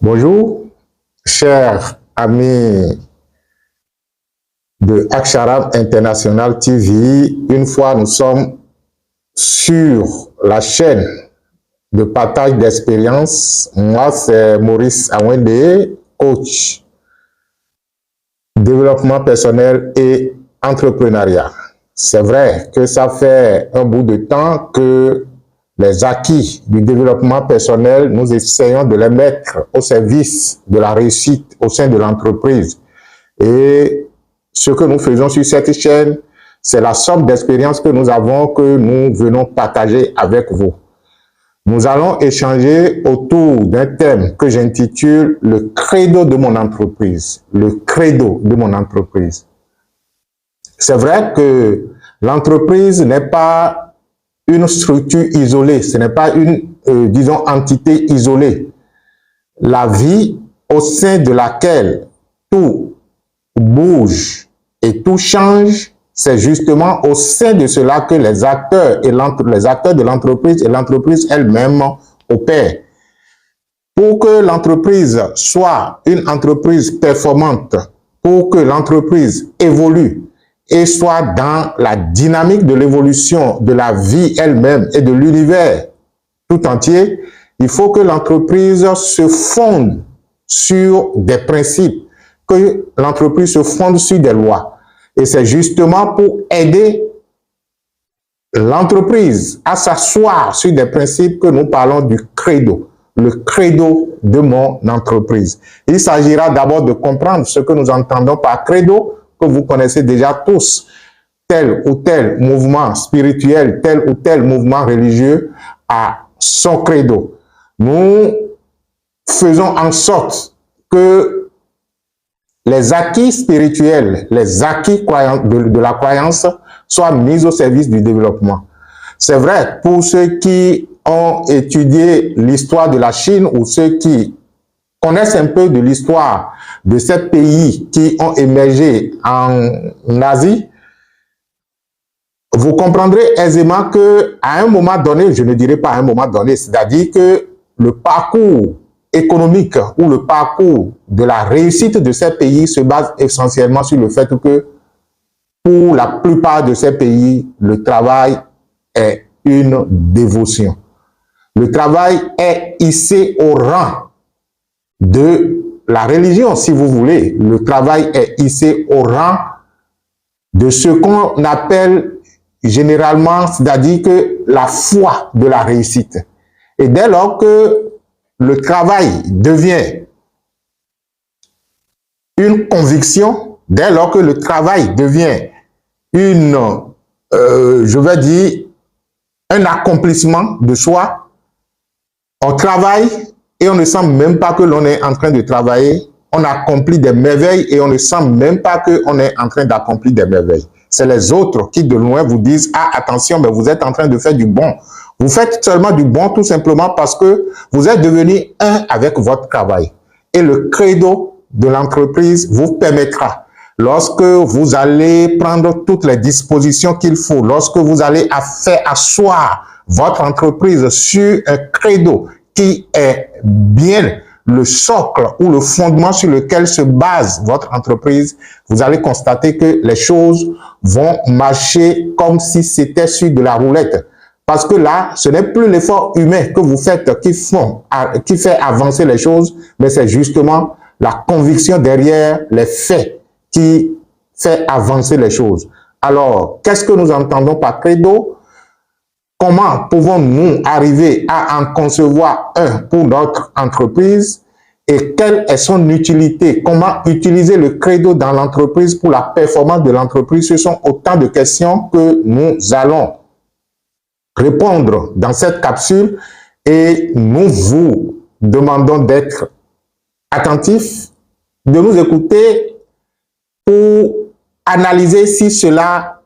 Bonjour, chers amis de Aksharam International TV. Une fois, nous sommes sur la chaîne de partage d'expérience. Moi, c'est Maurice Awende, coach développement personnel et entrepreneuriat. C'est vrai que ça fait un bout de temps que les acquis du développement personnel, nous essayons de les mettre au service de la réussite au sein de l'entreprise. Et ce que nous faisons sur cette chaîne, c'est la somme d'expériences que nous avons, que nous venons partager avec vous. Nous allons échanger autour d'un thème que j'intitule « Le credo de mon entreprise ». Le credo de mon entreprise. C'est vrai que l'entreprise n'est pas une structure isolée, ce n'est pas une, disons, entité isolée. La vie au sein de laquelle tout bouge et tout change, c'est justement au sein de cela que les acteurs de l'entreprise et l'entreprise elle-même opèrent. Pour que l'entreprise soit une entreprise performante, pour que l'entreprise évolue et soit dans la dynamique de l'évolution de la vie elle-même et de l'univers tout entier, il faut que l'entreprise se fonde sur des principes, que l'entreprise se fonde sur des lois. Et c'est justement pour aider l'entreprise à s'asseoir sur des principes que nous parlons du credo, le credo de mon entreprise. Il s'agira d'abord de comprendre ce que nous entendons par credo, que vous connaissez déjà tous. Tel ou tel mouvement spirituel, tel ou tel mouvement religieux a son credo. Nous faisons en sorte que les acquis spirituels, les acquis de la croyance soient mis au service du développement. C'est vrai, pour ceux qui ont étudié l'histoire de la Chine ou ceux qui connaissent un peu de l'histoire de ces pays qui ont émergé en Asie, vous comprendrez aisément que à un moment donné, je ne dirais pas à un moment donné, c'est-à-dire que le parcours économique ou le parcours de la réussite de ces pays se base essentiellement sur le fait que pour la plupart de ces pays, le travail est une dévotion. Le travail est hissé au rang de la religion, si vous voulez. Le travail est hissé au rang de ce qu'on appelle généralement, c'est-à-dire que la foi de la réussite. Et dès lors que le travail devient une conviction, dès lors que le travail devient une, je vais dire, un accomplissement de soi, on travaille et on ne sent même pas que l'on est en train de travailler, on accomplit des merveilles et on ne sent même pas qu'on est en train d'accomplir des merveilles. C'est les autres qui de loin vous disent « Ah, attention, mais vous êtes en train de faire du bon ». Vous faites seulement du bon tout simplement parce que vous êtes devenu un avec votre travail. Et le credo de l'entreprise vous permettra, lorsque vous allez prendre toutes les dispositions qu'il faut, lorsque vous allez faire asseoir votre entreprise sur un credo qui est bien le socle ou le fondement sur lequel se base votre entreprise, vous allez constater que les choses vont marcher comme si c'était sur de la roulette. Parce que là, ce n'est plus l'effort humain que vous faites qui fait avancer les choses, mais c'est justement la conviction derrière les faits qui fait avancer les choses. Alors, qu'est-ce que nous entendons par credo? Comment pouvons-nous arriver à en concevoir un pour notre entreprise et quelle est son utilité? Comment utiliser le credo dans l'entreprise pour la performance de l'entreprise? Ce sont autant de questions que nous allons répondre dans cette capsule et nous vous demandons d'être attentifs, de nous écouter pour analyser si cela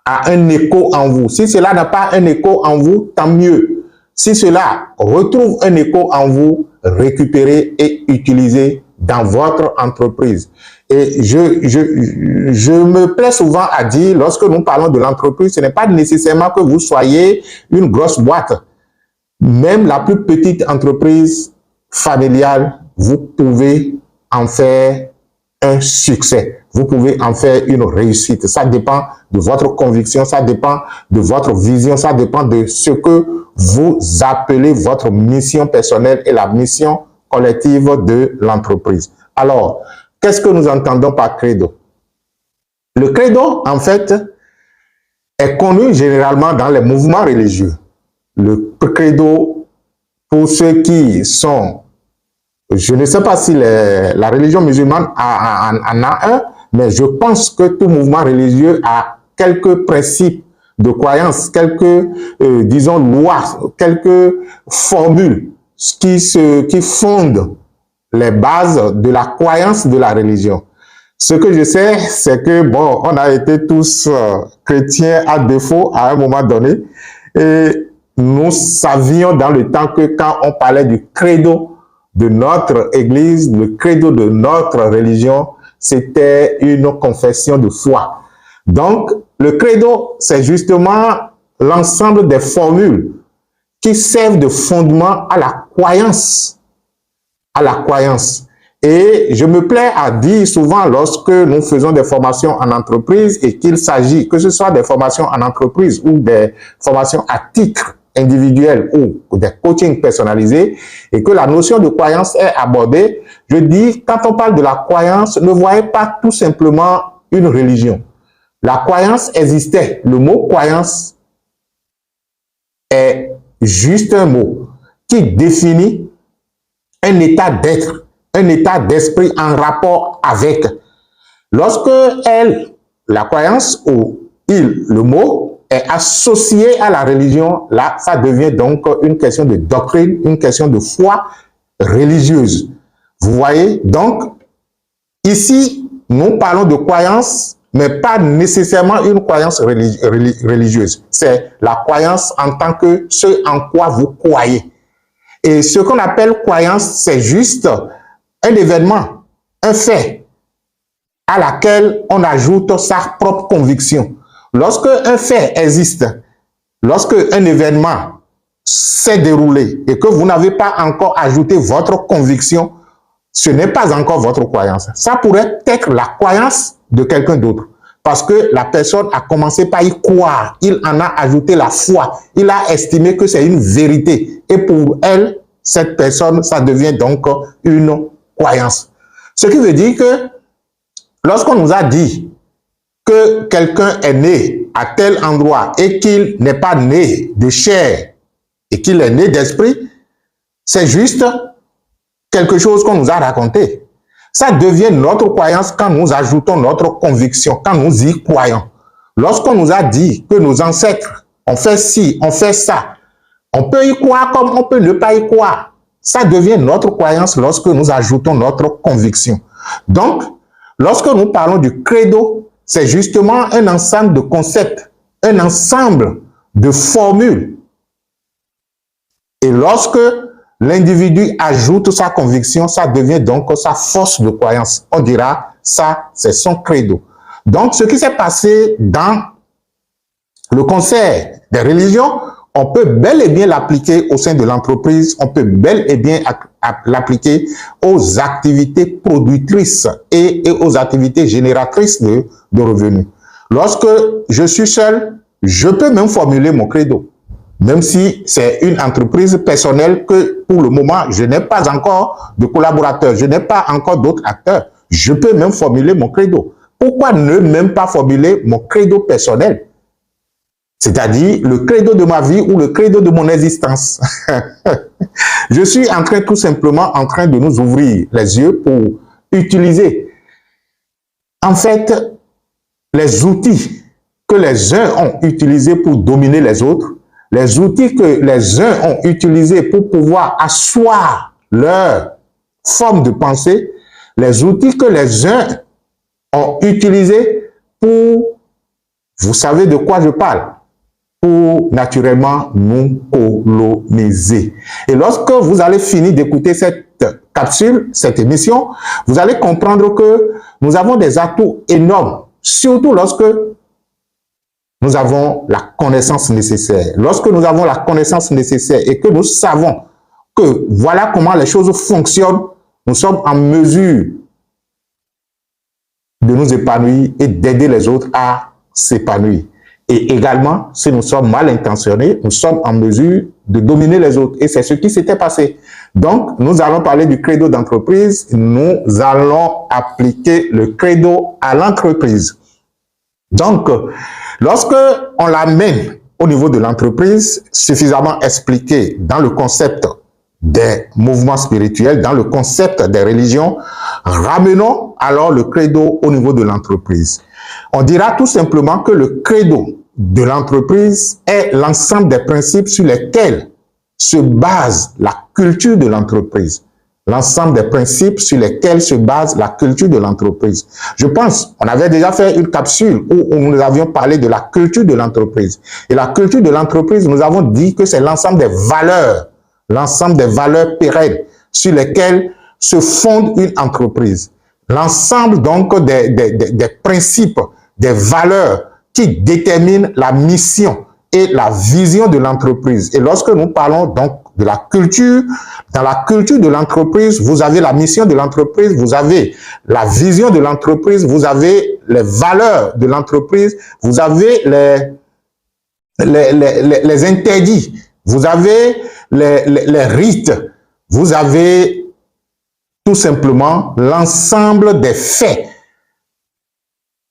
a un écho en vous. Si cela n'a pas un écho en vous, tant mieux. Si cela retrouve un écho en vous, récupérez et utilisez dans votre entreprise. Et je me plais souvent à dire, lorsque nous parlons de l'entreprise, ce n'est pas nécessairement que vous soyez une grosse boîte. Même la plus petite entreprise familial, vous pouvez en faire un succès. Vous pouvez en faire une réussite. Ça dépend de votre conviction, ça dépend de votre vision, ça dépend de ce que vous appelez votre mission personnelle et la mission collective de l'entreprise. Alors, qu'est-ce que nous entendons par credo? Le credo, en fait, est connu généralement dans les mouvements religieux. Le credo, pour ceux qui sont, je ne sais pas si la religion musulmane en a un, mais je pense que tout mouvement religieux a quelques principes de croyance, quelques, disons, lois, quelques formules qui fondent les bases de la croyance de la religion. Ce que je sais, c'est que, bon, on a été tous chrétiens à défaut à un moment donné, et nous savions dans le temps que quand on parlait du credo de notre église, le credo de notre religion, c'était une confession de foi. Donc, le credo, c'est justement l'ensemble des formules qui servent de fondement à la croyance. À la croyance. Et je me plais à dire souvent lorsque nous faisons des formations en entreprise et qu'il s'agit, que ce soit des formations en entreprise ou des formations à titre individuel ou des coachings personnalisés et que la notion de croyance est abordée, je dis, quand on parle de la croyance, ne voyez pas tout simplement une religion. La croyance existait. Le mot croyance est juste un mot qui définit un état d'être, un état d'esprit en rapport avec. Lorsque la croyance ou le mot est associé à la religion, là, ça devient donc une question de doctrine, une question de foi religieuse. Vous voyez? Donc, ici, nous parlons de croyance, mais pas nécessairement une croyance religieuse. C'est la croyance en tant que ce en quoi vous croyez. Et ce qu'on appelle croyance, c'est juste un événement, un fait, à laquelle on ajoute sa propre conviction. Lorsque un fait existe, lorsque un événement s'est déroulé et que vous n'avez pas encore ajouté votre conviction, ce n'est pas encore votre croyance. Ça pourrait être la croyance de quelqu'un d'autre. Parce que la personne a commencé par y croire. Il en a ajouté la foi. Il a estimé que c'est une vérité. Et pour elle, cette personne, ça devient donc une croyance. Ce qui veut dire que lorsqu'on nous a dit que quelqu'un est né à tel endroit et qu'il n'est pas né de chair et qu'il est né d'esprit, c'est juste quelque chose qu'on nous a raconté. Ça devient notre croyance quand nous ajoutons notre conviction, quand nous y croyons. Lorsqu'on nous a dit que nos ancêtres ont fait ci, ont fait ça, on peut y croire comme on peut ne pas y croire. Ça devient notre croyance lorsque nous ajoutons notre conviction. Donc, lorsque nous parlons du credo, c'est justement un ensemble de concepts, un ensemble de formules. Et lorsque l'individu ajoute sa conviction, ça devient donc sa force de croyance. On dira, ça, c'est son credo. Donc, ce qui s'est passé dans le concert des religions, on peut bel et bien l'appliquer au sein de l'entreprise, on peut bel et bien l'appliquer aux activités productrices et aux activités génératrices de revenus. Lorsque je suis seul, je peux même formuler mon credo. Même si c'est une entreprise personnelle que pour le moment, je n'ai pas encore de collaborateurs, je n'ai pas encore d'autres acteurs, je peux même formuler mon credo. Pourquoi ne même pas formuler mon credo personnel? C'est-à-dire le credo de ma vie ou le credo de mon existence. Je suis tout simplement en train de nous ouvrir les yeux pour utiliser, en fait, les outils que les uns ont utilisés pour dominer les autres, les outils que les uns ont utilisés pour pouvoir asseoir leur forme de pensée, les outils que les uns ont utilisés pour, vous savez de quoi je parle, pour naturellement nous coloniser. Et lorsque vous allez finir d'écouter cette capsule, cette émission, vous allez comprendre que nous avons des atouts énormes, surtout lorsque nous avons la connaissance nécessaire. Lorsque nous avons la connaissance nécessaire et que nous savons que voilà comment les choses fonctionnent, nous sommes en mesure de nous épanouir et d'aider les autres à s'épanouir. Et également, si nous sommes mal intentionnés, nous sommes en mesure de dominer les autres. Et c'est ce qui s'était passé. Donc, nous allons parler du credo d'entreprise. Nous allons appliquer le credo à l'entreprise. Donc, lorsque on l'amène au niveau de l'entreprise, suffisamment expliqué dans le concept des mouvements spirituels, dans le concept des religions, ramenons alors le credo au niveau de l'entreprise. On dira tout simplement que le credo de l'entreprise est l'ensemble des principes sur lesquels se base la culture de l'entreprise. L'ensemble des principes sur lesquels se base la culture de l'entreprise. Je pense, on avait déjà fait une capsule où nous avions parlé de la culture de l'entreprise. Et la culture de l'entreprise, nous avons dit que c'est l'ensemble des valeurs pérennes sur lesquelles se fonde une entreprise. L'ensemble donc des principes, des valeurs qui déterminent la mission et la vision de l'entreprise. Et lorsque nous parlons donc de la culture, dans la culture de l'entreprise, vous avez la mission de l'entreprise, vous avez la vision de l'entreprise, vous avez les valeurs de l'entreprise, vous avez les interdits, vous avez les rites, vous avez tout simplement l'ensemble des faits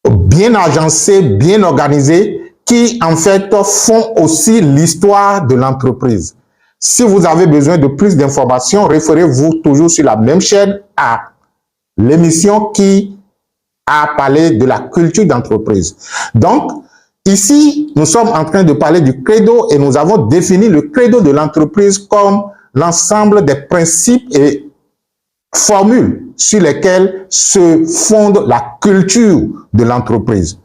bien agencés, bien organisés, qui en fait font aussi l'histoire de l'entreprise. Si vous avez besoin de plus d'informations, référez-vous toujours sur la même chaîne à l'émission qui a parlé de la culture d'entreprise. Donc, ici, nous sommes en train de parler du credo et nous avons défini le credo de l'entreprise comme l'ensemble des principes et formules sur lesquelles se fonde la culture de l'entreprise.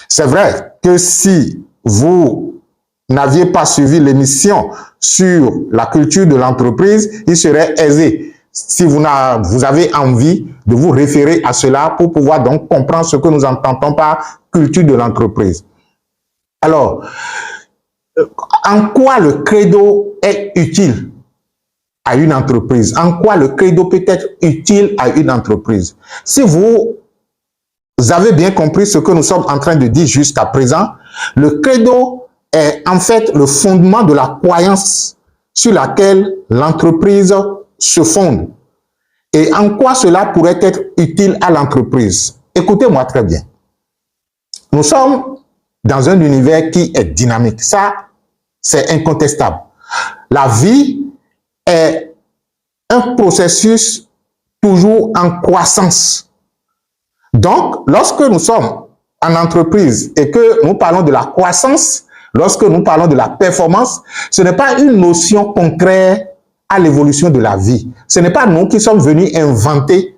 C'est vrai que si vous n'aviez pas suivi l'émission sur la culture de l'entreprise, il serait aisé, si vous avez envie, de vous référer à cela pour pouvoir donc comprendre ce que nous entendons par culture de l'entreprise. Alors, en quoi le credo est utile à une entreprise? En quoi le credo peut être utile à une entreprise? Si vous avez bien compris ce que nous sommes en train de dire jusqu'à présent, le credo est en fait le fondement de la croyance sur laquelle l'entreprise se fonde. Et en quoi cela pourrait être utile à l'entreprise? Écoutez-moi très bien. Nous sommes dans un univers qui est dynamique. Ça, c'est incontestable. La vie est un processus toujours en croissance. Donc, lorsque nous sommes en entreprise et que nous parlons de la croissance, lorsque nous parlons de la performance, ce n'est pas une notion concrète à l'évolution de la vie. Ce n'est pas nous qui sommes venus inventer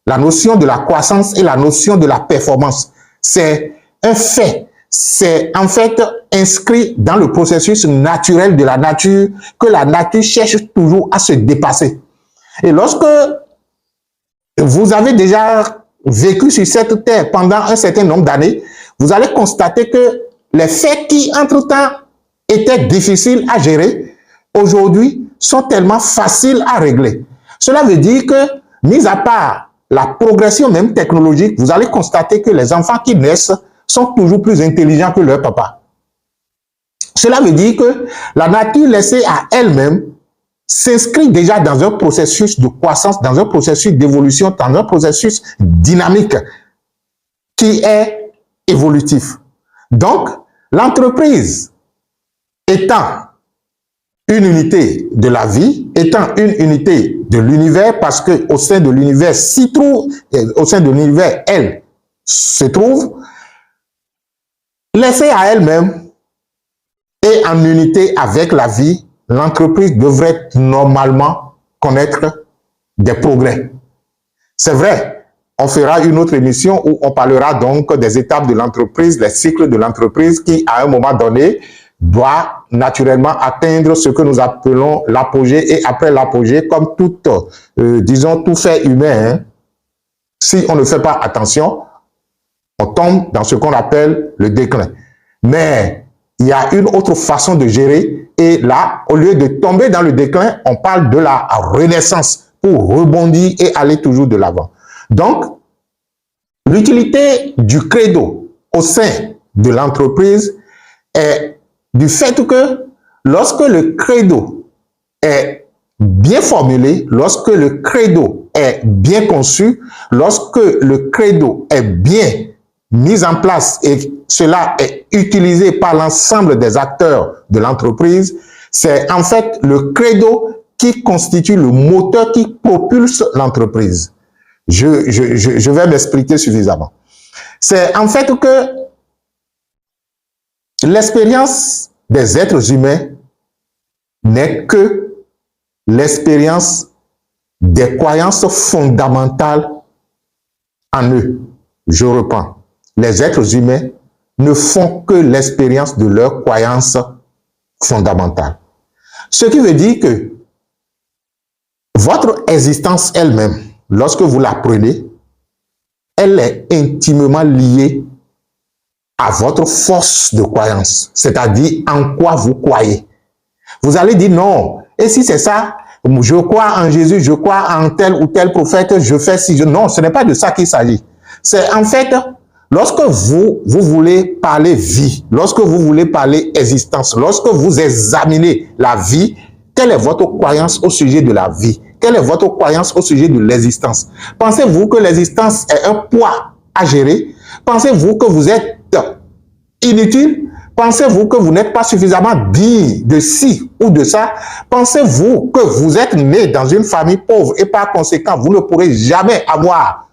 la notion de la croissance et la notion de la performance. C'est un fait. C'est en fait inscrit dans le processus naturel de la nature, que la nature cherche toujours à se dépasser. Et lorsque vous avez déjà vécu sur cette terre pendant un certain nombre d'années, vous allez constater que les faits qui, entre-temps, étaient difficiles à gérer, aujourd'hui, sont tellement faciles à régler. Cela veut dire que, mis à part la progression même technologique, vous allez constater que les enfants qui naissent sont toujours plus intelligents que leur papa. Cela veut dire que la nature laissée à elle-même s'inscrit déjà dans un processus de croissance, dans un processus d'évolution, dans un processus dynamique qui est évolutif. Donc, l'entreprise étant une unité de la vie, étant une unité de l'univers, parce que au sein de l'univers s'y trouve, au sein de l'univers, elle se trouve, laissée à elle-même et en unité avec la vie, l'entreprise devrait normalement connaître des progrès. C'est vrai, on fera une autre émission où on parlera donc des étapes de l'entreprise, les cycles de l'entreprise qui, à un moment donné, doit naturellement atteindre ce que nous appelons l'apogée, et après l'apogée, comme tout, disons, tout fait humain, hein, si on ne fait pas attention, on tombe dans ce qu'on appelle le déclin. Mais il y a une autre façon de gérer Et là, au lieu de tomber dans le déclin, on parle de la renaissance pour rebondir et aller toujours de l'avant. Donc, l'utilité du credo au sein de l'entreprise est du fait que lorsque le credo est bien formulé, lorsque le credo est bien conçu, lorsque le credo est bien mis en place et cela est utilisé par l'ensemble des acteurs de l'entreprise, c'est en fait le credo qui constitue le moteur qui propulse l'entreprise. Je vais m'expliquer suffisamment. C'est en fait que l'expérience des êtres humains n'est que l'expérience des croyances fondamentales en eux. Je reprends. Les êtres humains ne font que l'expérience de leurs croyances fondamentales. Ce qui veut dire que votre existence elle-même, lorsque vous la prenez, elle est intimement liée à votre force de croyance, c'est-à-dire en quoi vous croyez. Vous allez dire non, et si c'est ça, je crois en Jésus, je crois en tel ou tel prophète, je fais si je... Non, ce n'est pas de ça qu'il s'agit. C'est en fait, lorsque vous voulez parler vie, lorsque vous voulez parler existence, lorsque vous examinez la vie, quelle est votre croyance au sujet de la vie? Quelle est votre croyance au sujet de l'existence? Pensez-vous que l'existence est un poids à gérer? Pensez-vous que vous êtes inutile? Pensez-vous que vous n'êtes pas suffisamment digne de ci ou de ça? Pensez-vous que vous êtes né dans une famille pauvre et par conséquent, vous ne pourrez jamais avoir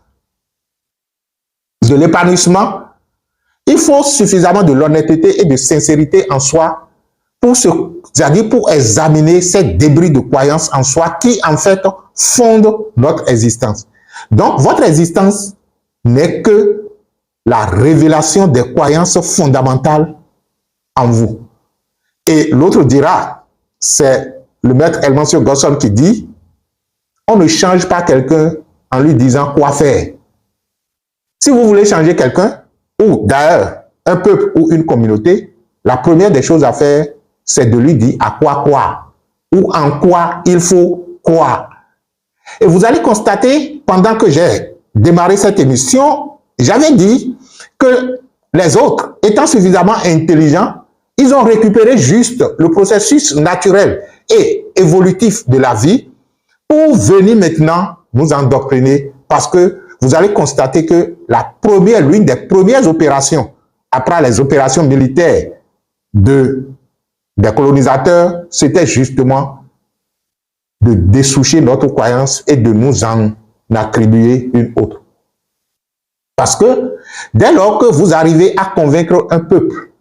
de l'épanouissement? Il faut suffisamment de l'honnêteté et de sincérité en soi c'est-à-dire pour examiner ces débris de croyances en soi qui, en fait, fondent notre existence. Donc, votre existence n'est que la révélation des croyances fondamentales en vous. Et l'autre dira, c'est le maître Helmansio Gosson qui dit, on ne change pas quelqu'un en lui disant quoi faire. Si vous voulez changer quelqu'un, ou d'ailleurs un peuple ou une communauté, la première des choses à faire, c'est de lui dire à quoi croire, ou en quoi il faut croire. Et vous allez constater, pendant que j'ai démarré cette émission, j'avais dit que les autres, étant suffisamment intelligents, ils ont récupéré juste le processus naturel et évolutif de la vie pour venir maintenant nous endoctriner, parce que vous allez constater que l'une des premières opérations, après les opérations militaires des colonisateurs, c'était justement de dessoucher notre croyance et de nous en attribuer une autre. Parce que dès lors que vous arrivez à convaincre un peuple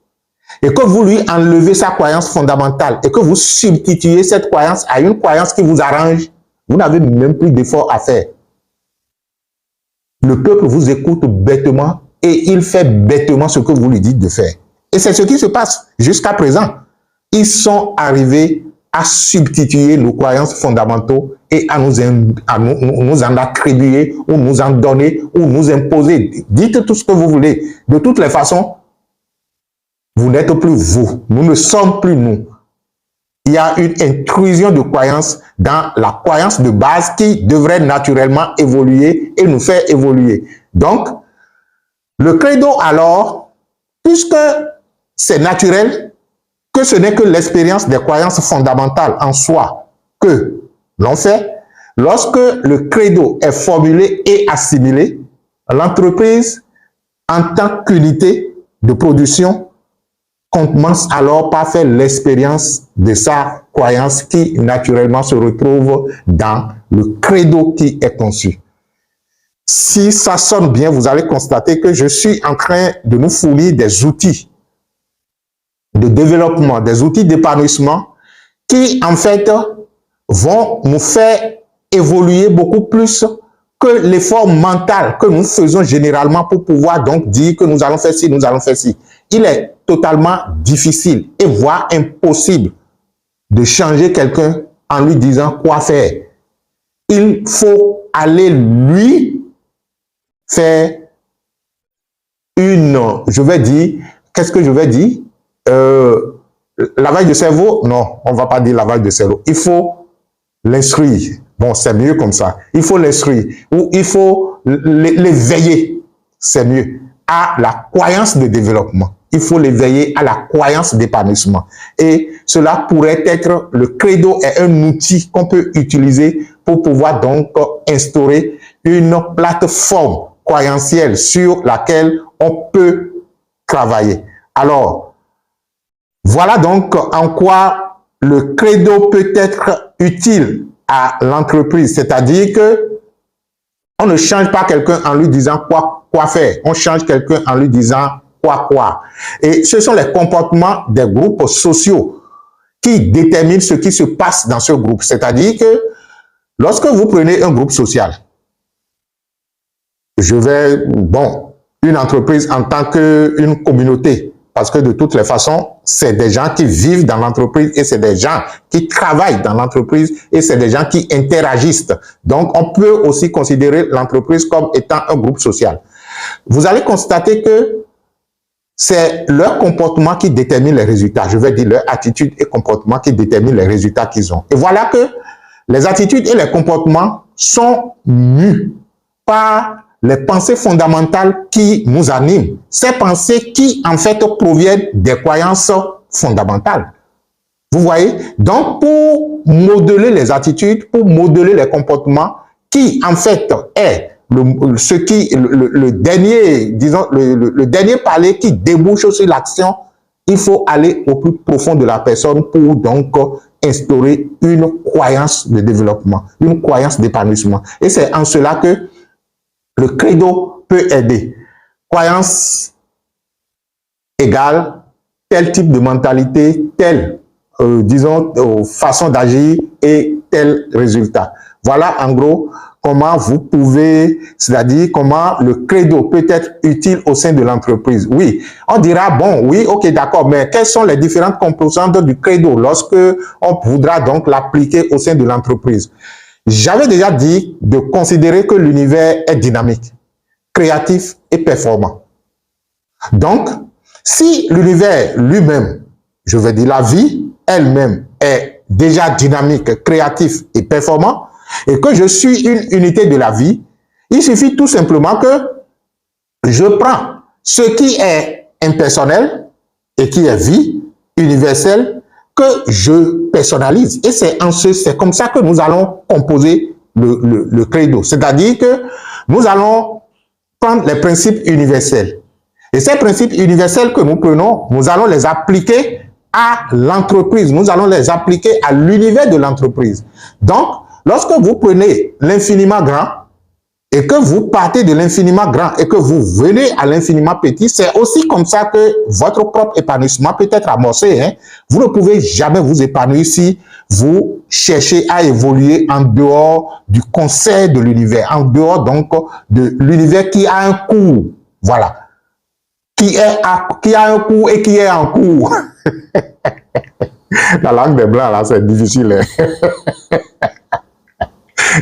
et que vous lui enlevez sa croyance fondamentale et que vous substituez cette croyance à une croyance qui vous arrange, vous n'avez même plus d'effort à faire. Le peuple vous écoute bêtement et il fait bêtement ce que vous lui dites de faire. Et c'est ce qui se passe jusqu'à présent. Ils sont arrivés à substituer nos croyances fondamentaux et à nous en attribuer ou nous en donner ou nous imposer. Dites tout ce que vous voulez. De toutes les façons, vous n'êtes plus vous. Nous ne sommes plus nous. Il y a une intrusion de croyances dans la croyance de base qui devrait naturellement évoluer et nous faire évoluer. Donc, le credo alors, puisque c'est naturel, que ce n'est que l'expérience des croyances fondamentales en soi que l'on fait, lorsque le credo est formulé et assimilé, l'entreprise, en tant qu'unité de production, commence alors par faire l'expérience de sa croyance qui naturellement se retrouve dans le credo qui est conçu. Si ça sonne bien, vous allez constater que je suis en train de nous fournir des outils de développement, des outils d'épanouissement qui, en fait, vont nous faire évoluer beaucoup plus que l'effort mental que nous faisons généralement pour pouvoir donc dire que nous allons faire ci, nous allons faire ci. Il est totalement difficile et voire impossible de changer quelqu'un en lui disant quoi faire. Il faut aller lui faire je vais dire, qu'est-ce que je vais dire? lavage de cerveau, non, on ne va pas dire lavage de cerveau. Il faut l'instruire. Bon, c'est mieux comme ça. Il faut l'instruire. Ou il faut l'éveiller. C'est mieux. À la croyance de développement. Il faut l'éveiller à la croyance d'épanouissement. Et cela pourrait être, le credo est un outil qu'on peut utiliser pour pouvoir donc instaurer une plateforme croyentielle sur laquelle on peut travailler. Alors, voilà donc en quoi le credo peut être utile à l'entreprise. C'est-à-dire que on ne change pas quelqu'un en lui disant quoi faire. On change quelqu'un en lui disant quoi. Et ce sont les comportements des groupes sociaux qui déterminent ce qui se passe dans ce groupe. C'est-à-dire que lorsque vous prenez un groupe social, une entreprise en tant qu'une communauté, parce que de toutes les façons, c'est des gens qui vivent dans l'entreprise et c'est des gens qui travaillent dans l'entreprise et c'est des gens qui interagissent. Donc, on peut aussi considérer l'entreprise comme étant un groupe social. Vous allez constater que c'est leur comportement qui détermine les résultats. Je vais dire leur attitude et comportement qui déterminent les résultats qu'ils ont. Et voilà que les attitudes et les comportements sont mus par les pensées fondamentales qui nous animent. Ces pensées qui, en fait, proviennent des croyances fondamentales. Vous voyez? Donc, pour modeler les attitudes, pour modeler les comportements, qui, en fait, est le dernier, disons, le dernier palier qui débouche sur l'action, il faut aller au plus profond de la personne pour donc instaurer une croyance de développement, une croyance d'épanouissement. Et c'est en cela que le credo peut aider. Croyance égale tel type de mentalité, telle, disons, façon d'agir et tel résultat. Voilà en gros comment vous pouvez, c'est-à-dire comment le credo peut être utile au sein de l'entreprise. Oui, on dira, bon, oui, ok, d'accord, mais quelles sont les différentes composantes du credo lorsque on voudra donc l'appliquer au sein de l'entreprise? J'avais déjà dit de considérer que l'univers est dynamique, créatif et performant. Donc, si l'univers lui-même, je veux dire la vie elle-même, est déjà dynamique, créatif et performant, et que je suis une unité de la vie, il suffit tout simplement que je prends ce qui est impersonnel et qui est vie, universelle, que je personnalise. Et c'est comme ça que nous allons composer le credo. C'est-à-dire que nous allons prendre les principes universels. Et ces principes universels que nous prenons, nous allons les appliquer à l'entreprise. Nous allons les appliquer à l'univers de l'entreprise. Donc, lorsque vous prenez l'infiniment grand et que vous partez de l'infiniment grand et que vous venez à l'infiniment petit, c'est aussi comme ça que votre propre épanouissement peut être amorcé. Hein. Vous ne pouvez jamais vous épanouir si vous cherchez à évoluer en dehors du concert de l'univers, en dehors donc de l'univers qui a un cours. Voilà. Qui a un cours et qui est en cours. La langue des Blancs, là, c'est difficile. Hein.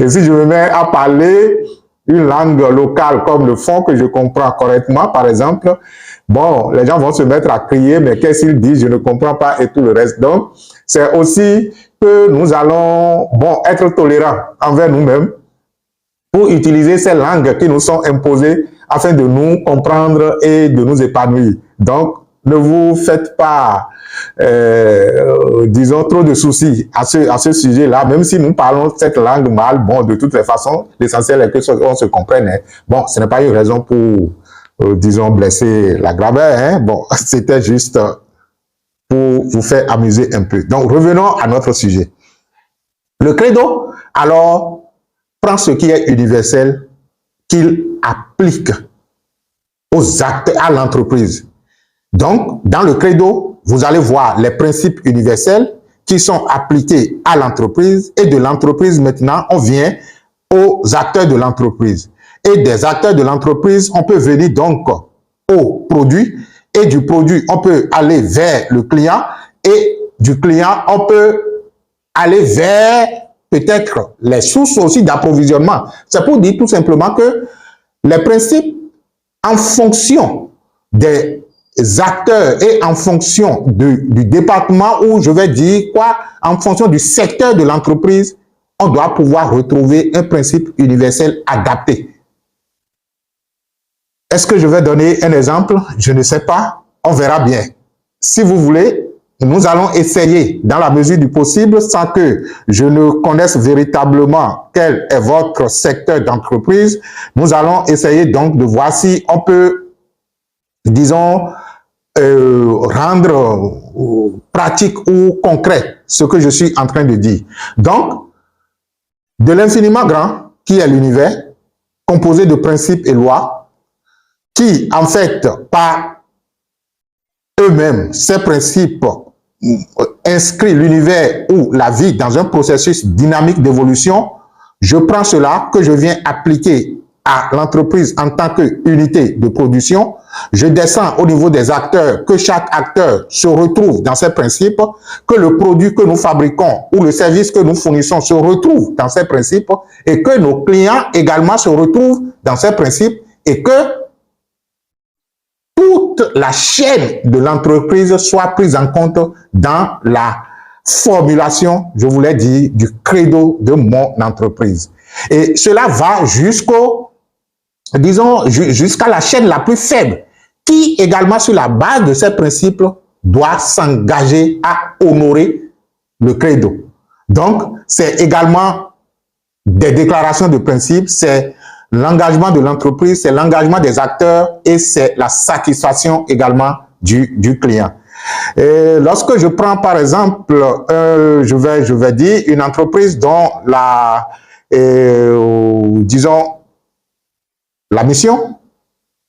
Et si je me mets à parler une langue locale comme le fond que je comprends correctement, par exemple, bon, les gens vont se mettre à crier, mais qu'est-ce qu'ils disent, je ne comprends pas et tout le reste. Donc, c'est aussi que nous allons, bon, être tolérants envers nous-mêmes pour utiliser ces langues qui nous sont imposées afin de nous comprendre et de nous épanouir. Donc, ne vous faites pas, disons, trop de soucis à ce sujet-là, même si nous parlons cette langue mal, bon, de toutes les façons, l'essentiel est qu'on se comprenne. Hein. Bon, ce n'est pas une raison pour, disons, blesser la grammaire, hein. Bon, c'était juste pour vous faire amuser un peu. Donc, revenons à notre sujet. Le credo, alors, prend ce qui est universel qu'il applique aux actes, à l'entreprise. Donc, dans le credo, vous allez voir les principes universels qui sont appliqués à l'entreprise et de l'entreprise, maintenant, on vient aux acteurs de l'entreprise. Et des acteurs de l'entreprise, on peut venir donc au produit et du produit, on peut aller vers le client et du client, on peut aller vers peut-être les sources aussi d'approvisionnement. C'est pour dire tout simplement que les principes en fonction des acteurs et en fonction du département, ou je vais dire quoi, en fonction du secteur de l'entreprise, on doit pouvoir retrouver un principe universel adapté. Est-ce que je vais donner un exemple? Je ne sais pas, on verra bien. Si vous voulez, nous allons essayer, dans la mesure du possible, sans que je ne connaisse véritablement quel est votre secteur d'entreprise, nous allons essayer donc de voir si on peut, disons, rendre pratique ou concret ce que je suis en train de dire. Donc, de l'infiniment grand, qui est l'univers, composé de principes et lois, qui, en fait, par eux-mêmes, ces principes inscrivent l'univers ou la vie dans un processus dynamique d'évolution, je prends cela que je viens appliquer à l'entreprise en tant qu'unité de production, je descends au niveau des acteurs, que chaque acteur se retrouve dans ces principes, que le produit que nous fabriquons ou le service que nous fournissons se retrouve dans ces principes et que nos clients également se retrouvent dans ces principes et que toute la chaîne de l'entreprise soit prise en compte dans la formulation, je voulais dire, du credo de mon entreprise. Et cela va jusqu'au, disons, jusqu'à la chaîne la plus faible, qui également, sur la base de ces principes, doit s'engager à honorer le credo. Donc, c'est également des déclarations de principes, c'est l'engagement de l'entreprise, c'est l'engagement des acteurs et c'est la satisfaction également du client. Et lorsque je prends par exemple, je vais dire une entreprise dont disons, la mission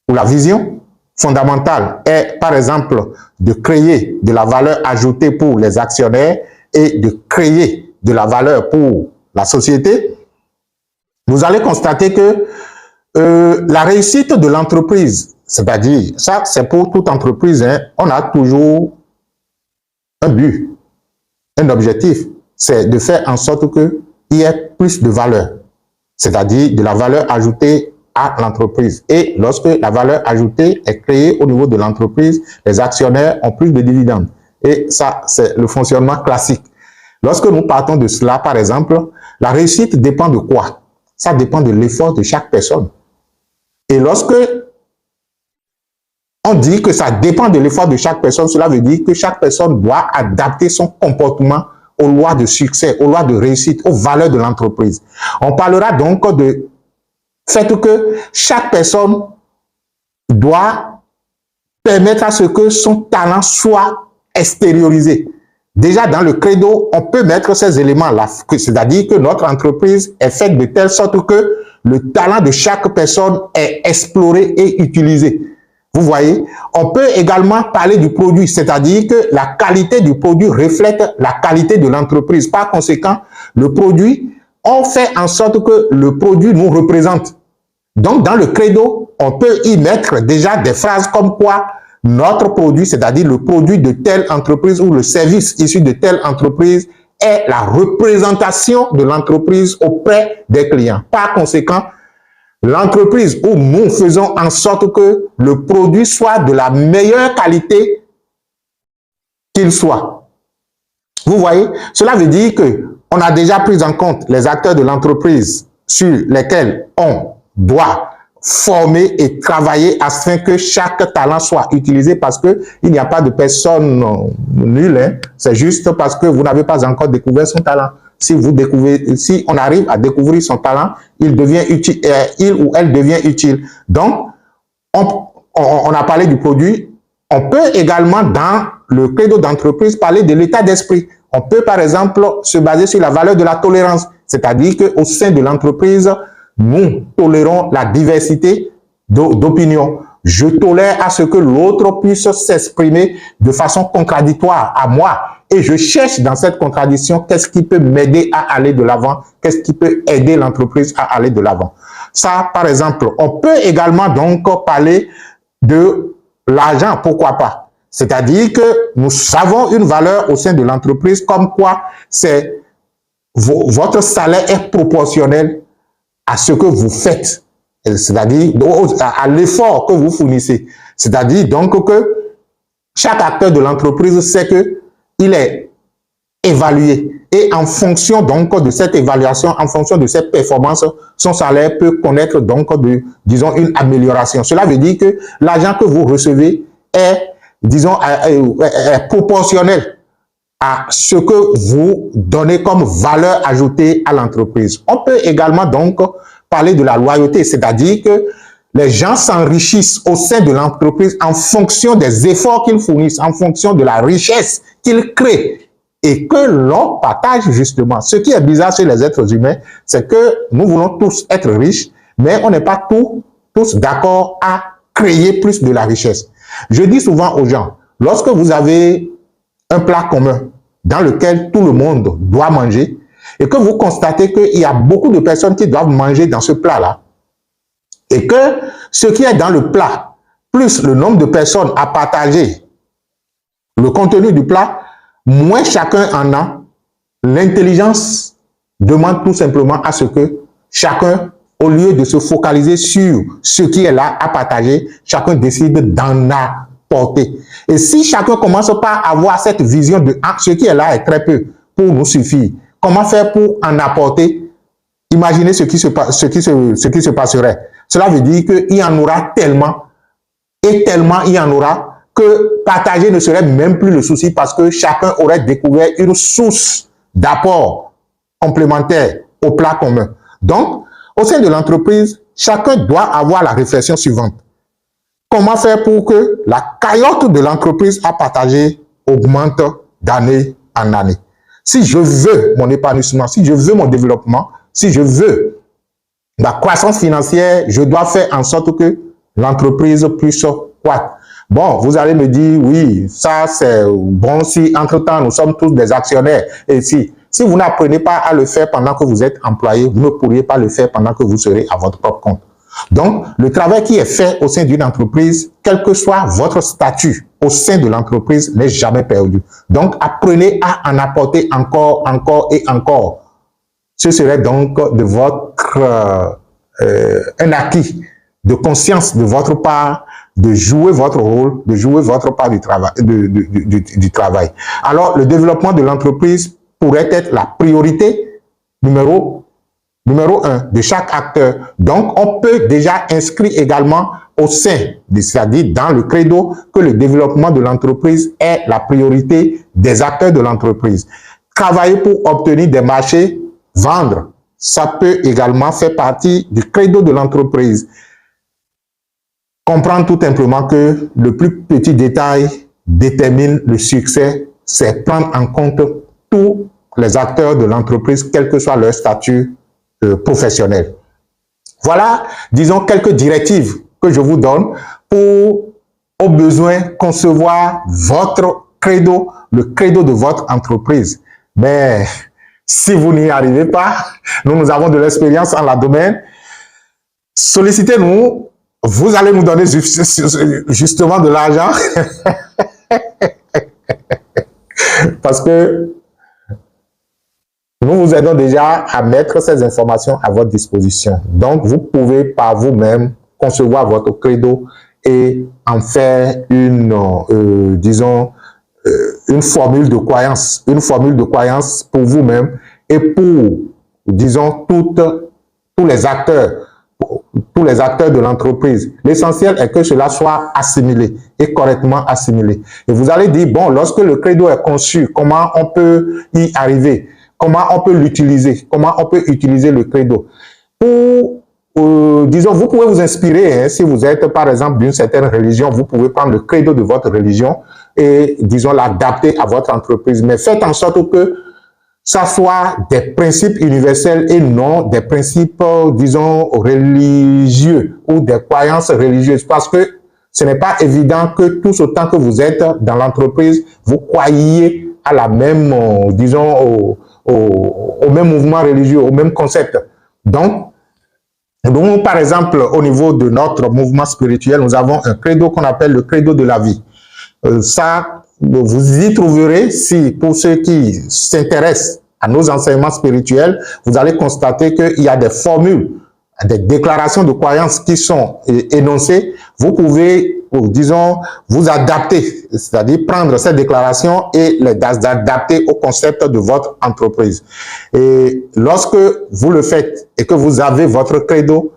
ou la vision fondamentale est par exemple de créer de la valeur ajoutée pour les actionnaires et de créer de la valeur pour la société, vous allez constater que la réussite de l'entreprise, c'est-à-dire, ça c'est pour toute entreprise, hein, on a toujours un but, un objectif, c'est de faire en sorte qu'il y ait plus de valeur, c'est-à-dire de la valeur ajoutée à l'entreprise. Et lorsque la valeur ajoutée est créée au niveau de l'entreprise, les actionnaires ont plus de dividendes. Et ça, c'est le fonctionnement classique. Lorsque nous partons de cela, par exemple, la réussite dépend de quoi? Ça dépend de l'effort de chaque personne. Et lorsque on dit que ça dépend de l'effort de chaque personne, cela veut dire que chaque personne doit adapter son comportement aux lois de succès, aux lois de réussite, aux valeurs de l'entreprise. On parlera donc de fait que chaque personne doit permettre à ce que son talent soit extériorisé. Déjà, dans le credo, on peut mettre ces éléments-là, c'est-à-dire que notre entreprise est faite de telle sorte que le talent de chaque personne est exploré et utilisé. Vous voyez, on peut également parler du produit, c'est-à-dire que la qualité du produit reflète la qualité de l'entreprise. Par conséquent, le produit, on fait en sorte que le produit nous représente. Donc, dans le credo, on peut y mettre déjà des phrases comme quoi notre produit, c'est-à-dire le produit de telle entreprise ou le service issu de telle entreprise est la représentation de l'entreprise auprès des clients. Par conséquent, l'entreprise où nous faisons en sorte que le produit soit de la meilleure qualité qu'il soit. Vous voyez, cela veut dire qu'on a déjà pris en compte les acteurs de l'entreprise sur lesquels on doit former et travailler afin que chaque talent soit utilisé parce que il n'y a pas de personne nulle, hein. C'est juste parce que vous n'avez pas encore découvert son talent. Si vous découvrez, si on arrive à découvrir son talent, il devient utile, il ou elle devient utile. Donc, on a parlé du produit. On peut également, dans le credo d'entreprise, parler de l'état d'esprit. On peut, par exemple, se baser sur la valeur de la tolérance. C'est-à-dire qu'au sein de l'entreprise, nous tolérons la diversité d'opinions. Je tolère à ce que l'autre puisse s'exprimer de façon contradictoire à moi. Et je cherche dans cette contradiction qu'est-ce qui peut m'aider à aller de l'avant, qu'est-ce qui peut aider l'entreprise à aller de l'avant. Ça, par exemple, on peut également donc parler de l'argent, pourquoi pas. C'est-à-dire que nous avons une valeur au sein de l'entreprise comme quoi c'est votre salaire est proportionnel à ce que vous faites, c'est-à-dire à l'effort que vous fournissez. C'est-à-dire donc que chaque acteur de l'entreprise sait qu'il est évalué. Et en fonction donc de cette évaluation, en fonction de cette performance, son salaire peut connaître donc, disons, une amélioration. Cela veut dire que l'argent que vous recevez est, disons, est proportionnel à ce que vous donnez comme valeur ajoutée à l'entreprise. On peut également donc parler de la loyauté, c'est-à-dire que les gens s'enrichissent au sein de l'entreprise en fonction des efforts qu'ils fournissent, en fonction de la richesse qu'ils créent et que l'on partage justement. Ce qui est bizarre chez les êtres humains, c'est que nous voulons tous être riches, mais on n'est pas tous d'accord à créer plus de la richesse. Je dis souvent aux gens, lorsque vous avez un plat commun dans lequel tout le monde doit manger et que vous constatez qu'il y a beaucoup de personnes qui doivent manger dans ce plat-là et que ce qui est dans le plat, plus le nombre de personnes à partager le contenu du plat, moins chacun en a, l'intelligence demande tout simplement à ce que chacun, au lieu de se focaliser sur ce qui est là à partager, chacun décide d'en apporter. Et si chacun commence par avoir cette vision de ce qui est là est très peu pour nous suffire, comment faire pour en apporter? Imaginez ce qui se passerait. Cela veut dire qu'il y en aura tellement, et tellement il y en aura, que partager ne serait même plus le souci parce que chacun aurait découvert une source d'apport complémentaire au plat commun. Donc, au sein de l'entreprise, chacun doit avoir la réflexion suivante. Comment faire pour que la cagnotte de l'entreprise à partager augmente d'année en année? Si je veux mon épanouissement, si je veux mon développement, si je veux la croissance financière, je dois faire en sorte que l'entreprise puisse croître. Bon, vous allez me dire, oui, ça c'est bon si entre-temps nous sommes tous des actionnaires. Et si vous n'apprenez pas à le faire pendant que vous êtes employé, vous ne pourriez pas le faire pendant que vous serez à votre propre compte. Donc, le travail qui est fait au sein d'une entreprise, quel que soit votre statut au sein de l'entreprise, n'est jamais perdu. Donc, apprenez à en apporter encore et encore. Ce serait donc de votre un acquis de conscience de votre part, de jouer votre rôle, de jouer votre part du travail. Alors, le développement de l'entreprise pourrait être la priorité numéro 1 de chaque acteur. Donc, on peut déjà inscrire également au sein, c'est-à-dire dans le credo, que le développement de l'entreprise est la priorité des acteurs de l'entreprise. Travailler pour obtenir des marchés, vendre, ça peut également faire partie du credo de l'entreprise. Comprendre tout simplement que le plus petit détail détermine le succès, c'est prendre en compte tous les acteurs de l'entreprise, quel que soit leur statut professionnel. Voilà, disons, quelques directives que je vous donne pour, au besoin, concevoir votre credo, le credo de votre entreprise. Mais si vous n'y arrivez pas, nous avons de l'expérience en la domaine, sollicitez-nous. Vous allez nous donner justement de l'argent parce que nous vous aidons déjà à mettre ces informations à votre disposition. Donc, vous pouvez par vous-même concevoir votre credo et en faire une, disons, une formule de croyance pour vous-même et pour, disons, tous les acteurs de l'entreprise. L'essentiel est que cela soit assimilé et correctement assimilé. Et vous allez dire, bon, lorsque le credo est conçu, comment on peut y arriver? Comment on peut l'utiliser? Comment on peut utiliser le credo? Disons, vous pouvez vous inspirer, hein, si vous êtes par exemple d'une certaine religion, vous pouvez prendre le credo de votre religion et, disons, l'adapter à votre entreprise. Mais faites en sorte que ça soit des principes universels et non des principes, disons, religieux ou des croyances religieuses. Parce que ce n'est pas évident que tous autant que vous êtes dans l'entreprise, vous croyez à la même, disons, au même mouvement religieux, au même concept. Donc, nous, par exemple, au niveau de notre mouvement spirituel, nous avons un credo qu'on appelle le credo de la vie. Ça, vous y trouverez, si pour ceux qui s'intéressent à nos enseignements spirituels, vous allez constater qu'il y a des formules, des déclarations de croyances qui sont énoncées. Vous pouvez disons, vous adapter, c'est-à-dire prendre ces déclarations et les adapter au concept de votre entreprise. Et lorsque vous le faites et que vous avez votre credo,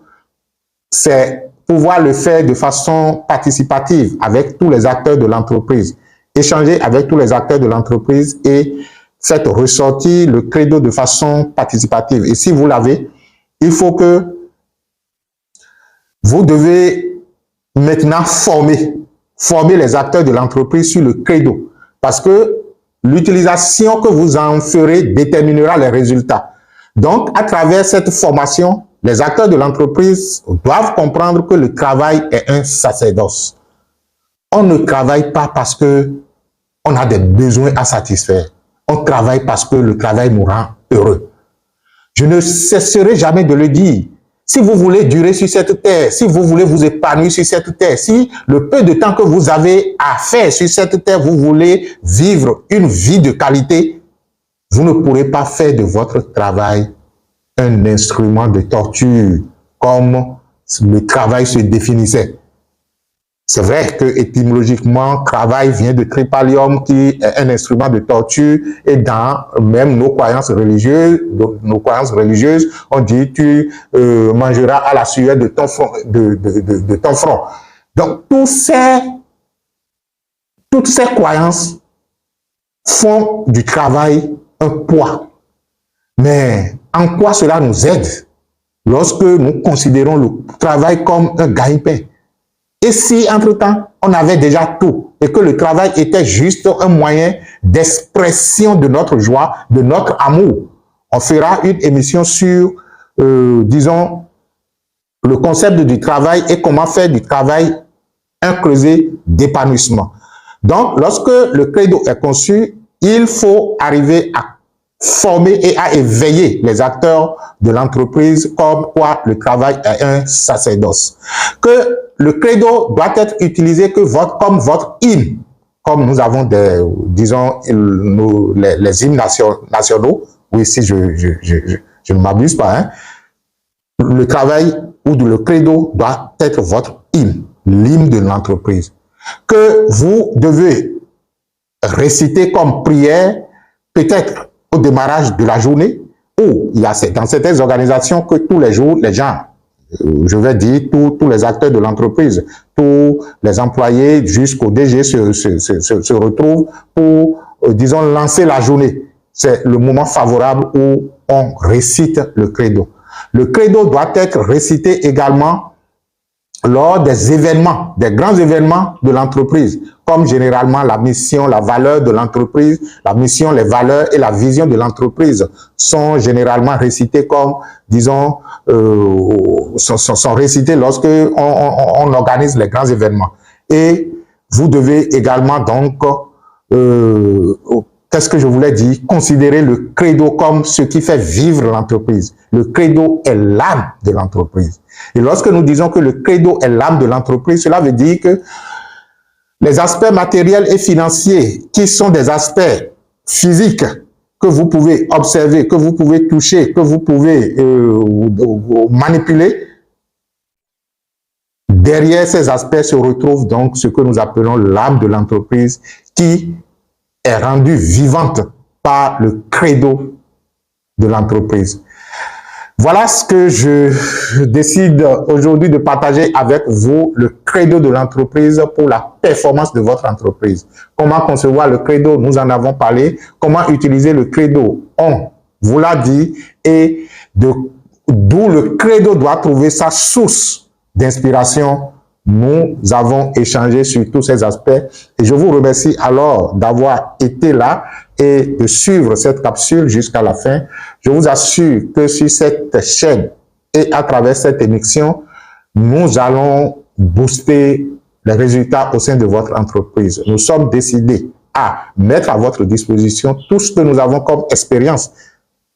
c'est pouvoir le faire de façon participative avec tous les acteurs de l'entreprise. Échanger avec tous les acteurs de l'entreprise et faites ressortir le credo de façon participative. Et si vous l'avez, il faut que vous devez maintenant former les acteurs de l'entreprise sur le credo. Parce que l'utilisation que vous en ferez déterminera les résultats. Donc, à travers cette formation, les acteurs de l'entreprise doivent comprendre que le travail est un sacerdoce. On ne travaille pas parce que on a des besoins à satisfaire. On travaille parce que le travail nous rend heureux. Je ne cesserai jamais de le dire. Si vous voulez durer sur cette terre, si vous voulez vous épanouir sur cette terre, si le peu de temps que vous avez à faire sur cette terre, vous voulez vivre une vie de qualité, vous ne pourrez pas faire de votre travail un instrument de torture comme le travail se définissait. C'est vrai que étymologiquement, travail vient de tripalium, qui est un instrument de torture, et dans même nos croyances religieuses, on dit tu mangeras à la sueur de ton front. De ton front. Donc toutes ces croyances font du travail un poids. Mais en quoi cela nous aide lorsque nous considérons le travail comme un gagne-pain? Et si, entre-temps, on avait déjà tout et que le travail était juste un moyen d'expression de notre joie, de notre amour, on fera une émission sur, disons, le concept du travail et comment faire du travail un creuset d'épanouissement. Donc, lorsque le credo est conçu, il faut arriver à former et à éveiller les acteurs de l'entreprise comme quoi le travail est un sacerdoce. Que le credo doit être utilisé comme votre hymne, comme nous avons disons, les hymnes nationaux. Oui, si je ne m'abuse pas, hein. Le travail ou le credo doit être votre hymne, l'hymne de l'entreprise, que vous devez réciter comme prière, peut-être au démarrage de la journée, ou il y a dans certaines organisations que tous les jours, les gens, je vais dire tous les acteurs de l'entreprise, tous les employés jusqu'au DG se retrouvent pour, disons, lancer la journée. C'est le moment favorable où on récite le credo. Le credo doit être récité également lors des événements, des grands événements de l'entreprise, comme généralement la mission, la valeur de l'entreprise, la mission, les valeurs et la vision de l'entreprise sont généralement récités comme, disons, sont récités lorsque on organise les grands événements. Et vous devez également donc, qu'est-ce que je voulais dire, considérer le credo comme ce qui fait vivre l'entreprise. Le credo est l'âme de l'entreprise. Et lorsque nous disons que le credo est l'âme de l'entreprise, cela veut dire que les aspects matériels et financiers, qui sont des aspects physiques que vous pouvez observer, que vous pouvez toucher, que vous pouvez manipuler, derrière ces aspects se retrouve donc ce que nous appelons l'âme de l'entreprise, qui est rendue vivante par le credo de l'entreprise. Voilà ce que je décide aujourd'hui de partager avec vous, le credo de l'entreprise pour la performance de votre entreprise. Comment concevoir le credo, nous en avons parlé. Comment utiliser le credo, on vous l'a dit. Et d'où le credo doit trouver sa source d'inspiration. Nous avons échangé sur tous ces aspects et je vous remercie alors d'avoir été là et de suivre cette capsule jusqu'à la fin. Je vous assure que sur cette chaîne et à travers cette émission, nous allons booster les résultats au sein de votre entreprise. Nous sommes décidés à mettre à votre disposition tout ce que nous avons comme expérience,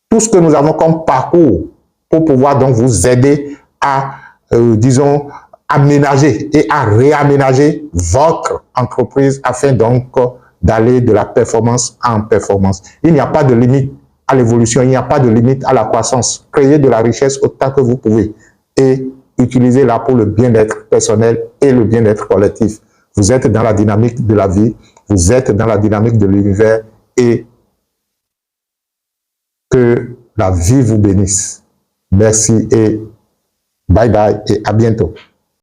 tout ce que nous avons comme parcours pour pouvoir donc vous aider à, disons, aménager et à réaménager votre entreprise afin donc d'aller de la performance en performance. Il n'y a pas de limite à l'évolution, il n'y a pas de limite à la croissance. Créez de la richesse autant que vous pouvez et utilisez-la pour le bien-être personnel et le bien-être collectif. vous êtes dans la dynamique de la vie, vous êtes dans la dynamique de l'univers et que la vie vous bénisse. Merci et bye bye et à bientôt.